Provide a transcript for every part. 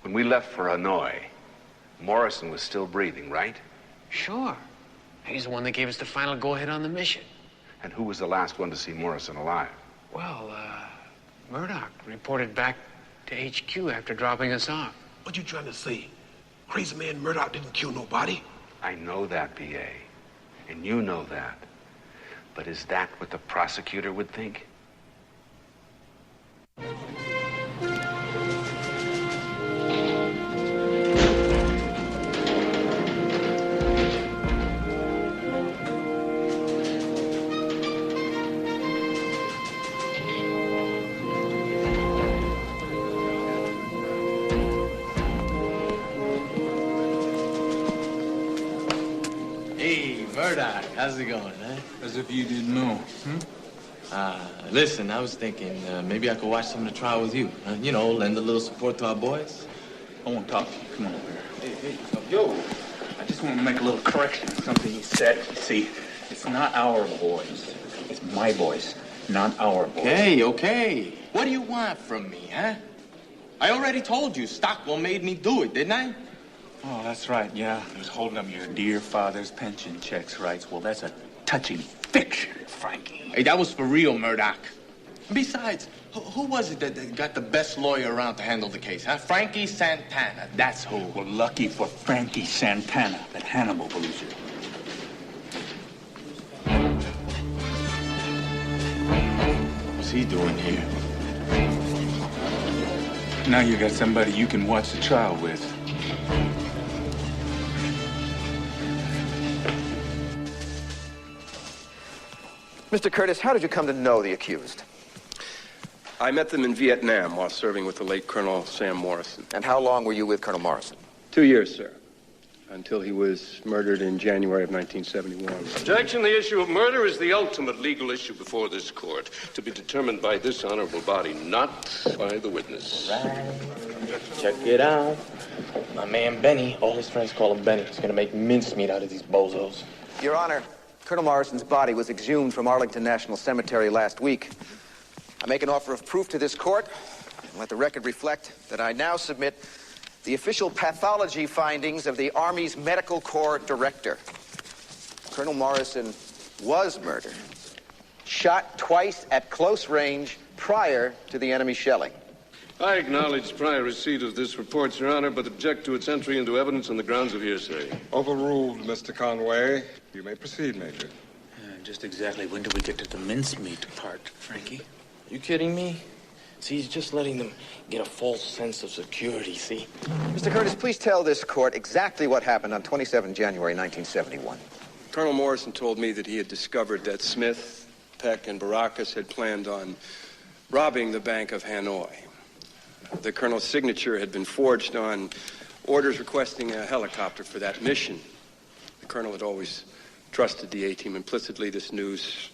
When we left for Hanoi, Morrison was still breathing, right? Sure. He's the one that gave us the final go-ahead on the mission. And who was the last one to see Morrison alive? Well, Murdoch reported back to HQ after dropping us off. What you trying to say? Crazy man Murdoch didn't kill nobody? I know that, B.A., and you know that. But is that what the prosecutor would think? Murdoch, how's it going, huh? As if you didn't know. Listen, I was thinking maybe I could watch some of the trial with you. You know, lend a little support to our boys. I want to talk to you. Come on over here. Hey, yo, I just want to make a little correction on something you said. You see, it's not our boys. It's my boys, not our boys. Okay. What do you want from me, huh? I already told you Stockwell made me do it, didn't I? Oh, that's right, yeah. He was holding up your dear father's pension checks, right? Well, that's a touching fiction, Frankie. Hey, that was for real, Murdoch. Besides, who was it that got the best lawyer around to handle the case, huh? Frankie Santana, that's who. Well, lucky for Frankie Santana that Hannibal believes it. What's he doing here? Now you got somebody you can watch the trial with. Mr. Curtis, how did you come to know the accused? I met them in Vietnam while serving with the late Colonel Sam Morrison. And how long were you with Colonel Morrison? 2 years, sir, until he was murdered in January of 1971. Objection. The issue of murder is the ultimate legal issue before this court, to be determined by this honorable body, not by the witness. Right. Check it out. My man Benny, all his friends call him Benny. He's gonna make mincemeat out of these bozos. Your Honor, Colonel Morrison's body was exhumed from Arlington National Cemetery last week. I make an offer of proof to this court, and let the record reflect that I now submit the official pathology findings of the Army's Medical Corps Director. Colonel Morrison was murdered, shot twice at close range prior to the enemy shelling. I acknowledge prior receipt of this report, Your Honor, but object to its entry into evidence on the grounds of hearsay. Overruled, Mr. Conway. You may proceed, Major. Just exactly when do we get to the mincemeat part, Frankie? You kidding me? See, he's just letting them get a false sense of security, see? Mr. Curtis, please tell this court exactly what happened on 27 January 1971. Colonel Morrison told me that he had discovered that Smith, Peck, and Baracus had planned on robbing the Bank of Hanoi. The colonel's signature had been forged on orders requesting a helicopter for that mission. The colonel had always trusted the A-team implicitly. This news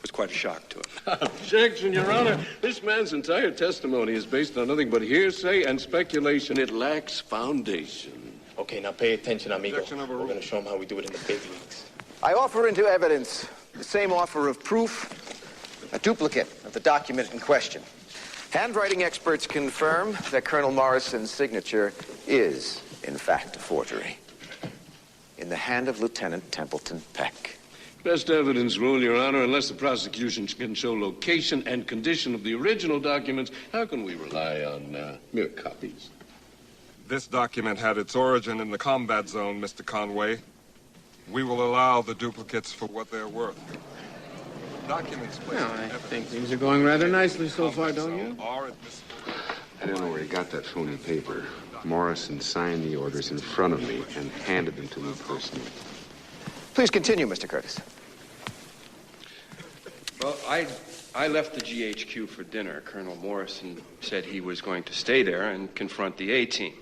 was quite a shock to him. Objection, Your Honor. This man's entire testimony is based on nothing but hearsay and speculation. It lacks foundation. Okay, now pay attention, amigo. We're going to show him how we do it in the big leagues. I offer into evidence the same offer of proof, a duplicate of the document in question. Handwriting experts confirm that Colonel Morrison's signature is, in fact, a forgery. In the hand of Lieutenant Templeton Peck. Best evidence rule, Your Honor. Unless the prosecution can show location and condition of the original documents, how can we rely on mere copies? This document had its origin in the combat zone, Mr. Conway. We will allow the duplicates for what they're worth. Documents placed Well, I think things are going rather nicely so far, don't you? I don't know where he got that phony paper. Morrison signed the orders in front of me and handed them to me personally. Please continue, Mr. Curtis. Well, I left the GHQ for dinner. Colonel Morrison said he was going to stay there and confront the A-team.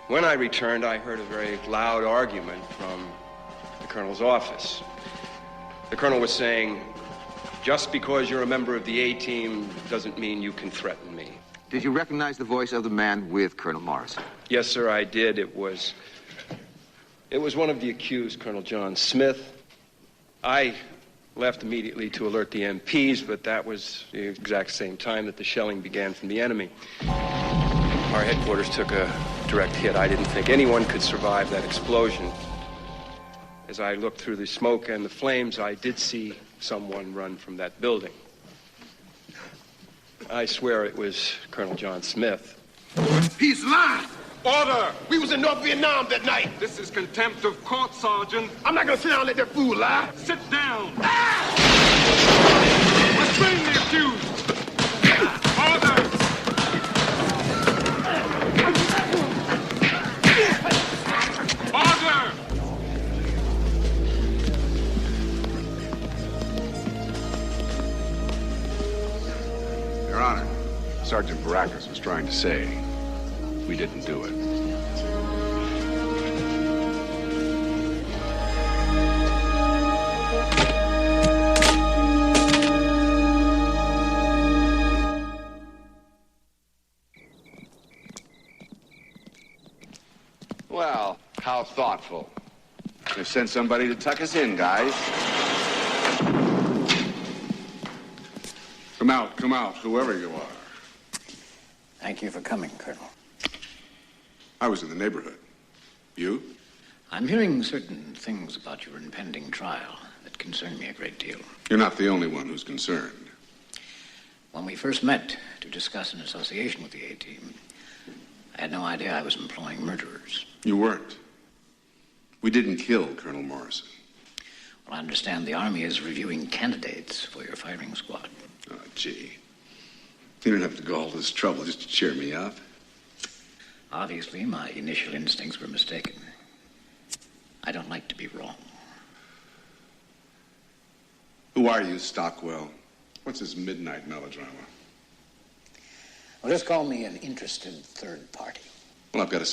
When I returned, I heard a very loud argument from the colonel's office. The colonel was saying, just because you're a member of the A-team doesn't mean you can threaten me. Did you recognize the voice of the man with Colonel Morrison? Yes, sir, I did. It was one of the accused, Colonel John Smith. I left immediately to alert the MPs, but that was the exact same time that the shelling began from the enemy. Our Our headquarters took a direct hit. I didn't think anyone could survive that explosion. As I looked through the smoke and the flames, I did see someone run from that building. I swear it was Colonel John Smith. He's lying. Order! We was in North Vietnam that night. This is contempt of court, Sergeant. I'm not gonna sit down and let that fool lie. Sit down! Ah! Restrain the accused! Order! Order! Your Honor, Sergeant Baracus was trying to say we didn't do it. Well, how thoughtful. They've sent somebody to tuck us in, guys. Come out, whoever you are. Thank you for coming, Colonel. I was in the neighborhood. You? I'm hearing certain things about your impending trial that concern me a great deal. You're not the only one who's concerned. When we first met to discuss an association with the A-Team, I had no idea I was employing murderers. You weren't. We didn't kill Colonel Morrison. Well, I understand the Army is reviewing candidates for your firing squad. Oh, gee. You don't have to go all this trouble just to cheer me up. Obviously, my initial instincts were mistaken. I don't like to be wrong. Who are you, Stockwell? What's this midnight melodrama? Well, just call me an interested third party. Well, I've got a